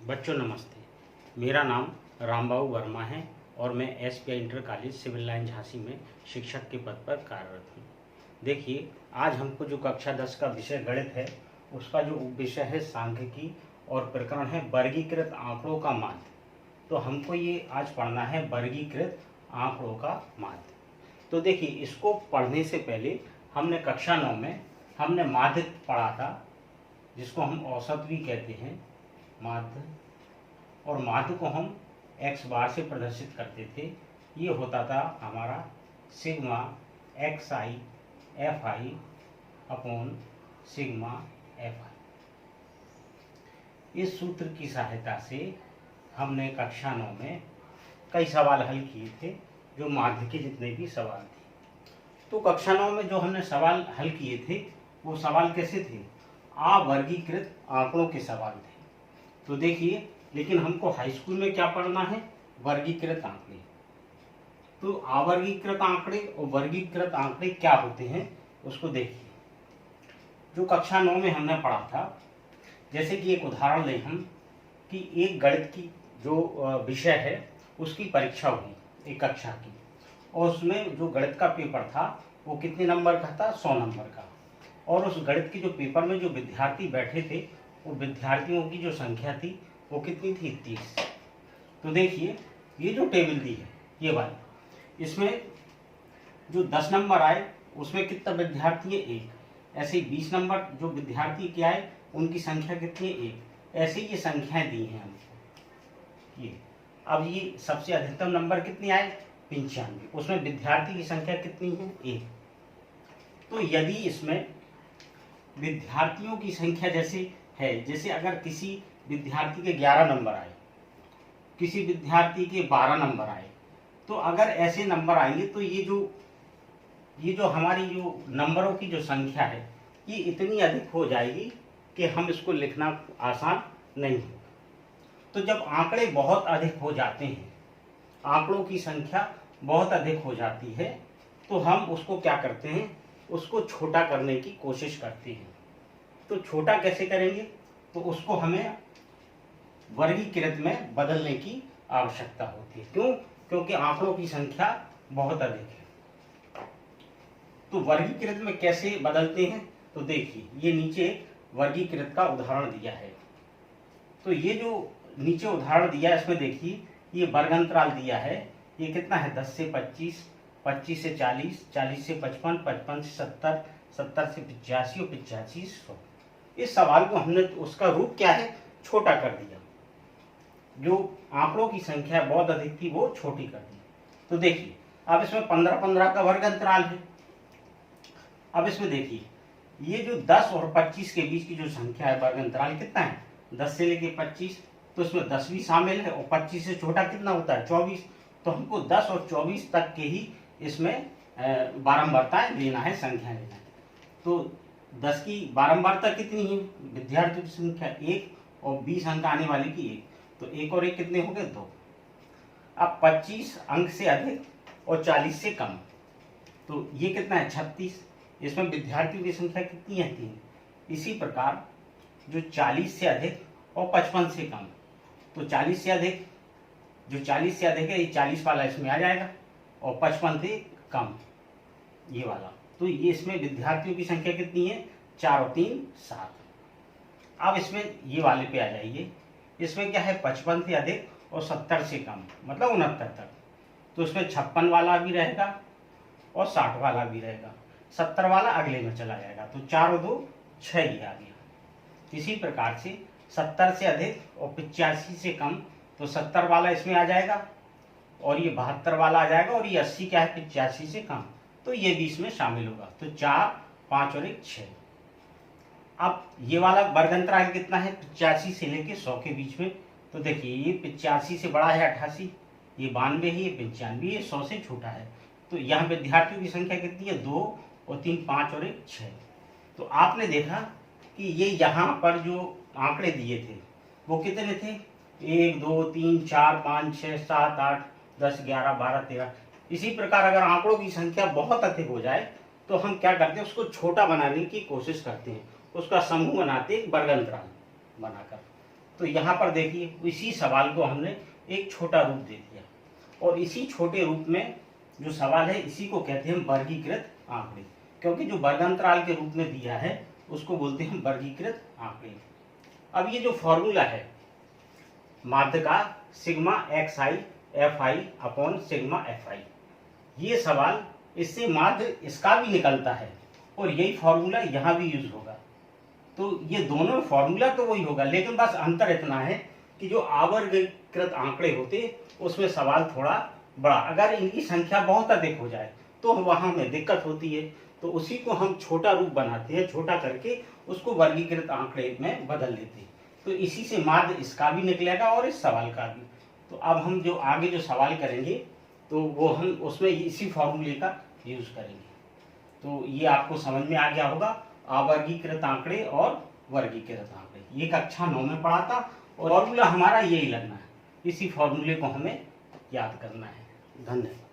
बच्चों नमस्ते। मेरा नाम रामबाबू वर्मा है और मैं SPI inter college civil line Jhansi में शिक्षक के पद पर कार्यरत हूँ। देखिए, आज हमको जो कक्षा 10 का विषय गणित है उसका जो विषय है सांख्यिकी और प्रकरण है वर्गीकृत आंकड़ों का माध्य। तो हमको ये आज पढ़ना है वर्गीकृत आंकड़ों का माध्य। तो देखिए, इसको पढ़ने से पहले हमने कक्षा 9 में हमने माध्य पढ़ा था, जिसको हम औसत भी कहते हैं माध्य, और माध्य को हम x बार से प्रदर्शित करते थे। ये होता था हमारा sigma x I F I upon sigma F I. इस सूत्र की सहायता से हमने कक्षा 9 में कई सवाल हल किए थे, जो माध्य के जितने भी सवाल थे। तो कक्षा 9 में जो हमने सवाल हल किए थे वो सवाल कैसे थे? अवर्गीकृत आंकड़ों के सवाल थे। तो देखिए, लेकिन हमको हाई स्कूल में क्या पढ़ना है? वर्गीकृत आंकड़े। तो अवर्गीकृत आंकड़े और वर्गीकृत आंकड़े क्या होते हैं उसको देखिए। जो कक्षा 9 में हमने पढ़ा था, जैसे कि एक उदाहरण लें हम कि एक गणित की जो विषय है उसकी परीक्षा हुई एक कक्षा की, और उसमें जो गणित का पेपर था वो कितने नंबर का था? 100 नंबर का। और उस गणित के जो पेपर में जो विद्यार्थी बैठे थे वो विद्यार्थियों की जो संख्या थी वो कितनी थी? 30। तो देखिए, ये जो टेबल दी है ये वाली, इसमें जो 10 नंबर आए उसमें कितना विद्यार्थी है? 1। ऐसे ही 20 नंबर जो विद्यार्थी के आए उनकी संख्या कितनी है? 1। ऐसे ये संख्याएं दी हैं हमको। ये अब ये सबसे अधिकतम नंबर कितने आए? 95। उसमें विद्यार्थी की संख्या कितनी है? 1। तो यदि इसमें विद्यार्थियों की संख्या जैसे है, जैसे अगर किसी विद्यार्थी के 11 नंबर आए, किसी विद्यार्थी के 12 नंबर आए, तो अगर ऐसे नंबर आएंगे तो ये जो हमारी जो नंबरों की जो संख्या है ये इतनी अधिक हो जाएगी कि हम इसको लिखना आसान नहीं होगा। तो जब आंकड़े बहुत अधिक हो जाते हैं, आंकड़ों की संख्या बहुत अधिक हो जाती है, तो हम उसको क्या करते हैं? उसको छोटा करने की कोशिश करते हैं। तो छोटा कैसे करेंगे? तो उसको हमें वर्गीकृत में बदलने की आवश्यकता होती है। क्यों? क्योंकि आंकड़ों की संख्या बहुत अधिक है। तो वर्गीकृत में कैसे बदलते हैं? तो देखिए, ये नीचे वर्गीकृत का उदाहरण दिया है। तो ये जो नीचे उदाहरण दिया है इसमें देखिए, ये वर्गांतराल दिया है। ये कितना है? 10 से 25, 25 से 40, 40 से 55, 55 से 70, 70 से 85 और 85 से 100। इस सवाल को हमने उसका रूप क्या है? छोटा कर दिया। जो आंकड़ों की संख्या बहुत अधिक थी वो छोटी कर दी। तो देखिए, अब इसमें 15-15 का वर्ग अंतराल है। अब इसमें देखिए, ये जो 10 और 25 के बीच की जो संख्या है, वर्ग अंतराल कितना है? 10 से लेके 25, तो इसमें 10 भी शामिल है, और 25 से छोटा कितना होता है? 24। तो हमको 10 और 24 तक के ही इसमें बारंबारताएं लेना है, संख्या लेना है। तो 10 की बारंबारता कितनी है? विद्यार्थियों की संख्या 1 और 20 अंक आने वाले की 1, तो 1 और 1 कितने हो गए? 2। अब 25 अंक से अधिक और 40 से कम, तो ये कितना है? 36। इसमें विद्यार्थियों की संख्या कितनी है? 3। इसी प्रकार जो 40 से अधिक और 55 से कम, तो 40 से अधिक, जो 40 से अधिक है ये 40 वाला इसमें आ जाएगा, और 55 से कम ये वाला। तो ये इसमें विद्यार्थियों की संख्या कितनी है? 4 और 3 7। अब इसमें ये वाले पे आ जाइए। इसमें क्या है? 55 से अधिक और 70 से कम, मतलब 69 तक। तो इसमें 56 वाला भी रहेगा और 60 वाला भी रहेगा। 70 वाला अगले में चला जाएगा। तो 4 और 2 6 ही आ गया। इसी प्रकार से 70 से अधिक और 85 से कम, तो 70 वाला इसमें आ जाएगा, और ये 72 वाला आ जाएगा, और ये 80 क्या है? 85 से कम, तो ये भी इसमें शामिल होगा। तो 4, 5 और 1 6। अब ये वाला वर्गांतराल कितना है? 85 से लेके 100 के बीच में। तो देखिए, ये 85 से बड़ा है 88, ये 92 है, ये 95, ये 100 से छोटा है। तो यहाँ विद्यार्थियों की संख्या कितनी है? 2 और 3 5 और 1 6। तो आपने देखा कि ये यहाँ पर जो आंकड़े दिए थे वो कितने थे? 1 2 3 4 5 6 7 8 10 11 12 13। इसी प्रकार अगर आंकड़ों की संख्या बहुत अधिक हो जाए तो हम क्या करते हैं? उसको छोटा बनाने की कोशिश करते हैं, उसका समूह बनाते हैं वर्गांतराल बनाकर। तो यहाँ पर देखिए इसी सवाल को हमने एक छोटा रूप दे दिया, और इसी छोटे रूप में जो सवाल है इसी को कहते हैं वर्गीकृत आंकड़े, क्योंकि जो वर्गांतराल के रूप में दिया है उसको बोलते हैं वर्गीकृत आंकड़े। अब ये जो फॉर्मूला है माध्य का sigma x I F I upon sigma F I, ये सवाल इससे माध्य इसका भी निकलता है और यही फॉर्मूला यहाँ भी यूज होगा। तो ये दोनों फॉर्मूला तो वही होगा, लेकिन बस अंतर इतना है कि जो आवर्गीकृत आंकड़े होते उसमें सवाल थोड़ा बड़ा, अगर इनकी संख्या बहुत अधिक हो जाए तो वहां में दिक्कत होती है, तो उसी को हम छोटा रूप बनाते हैं, छोटा करके उसको वर्गीकृत आंकड़े में बदल देते हैं। तो इसी से माध्य इसका भी निकलेगा और इस सवाल का भी। तो अब हम जो आगे जो सवाल करेंगे तो वो हम उसमें इसी फॉर्मूले का यूज करेंगे। तो ये आपको समझ में आ गया होगा, अवर्गीकृत आंकड़े और वर्गीकृत आंकड़े। ये कक्षा 9 में पढ़ा था और फॉर्मूला हमारा यही लगना है, इसी फॉर्मूले को हमें याद करना है। धन्यवाद।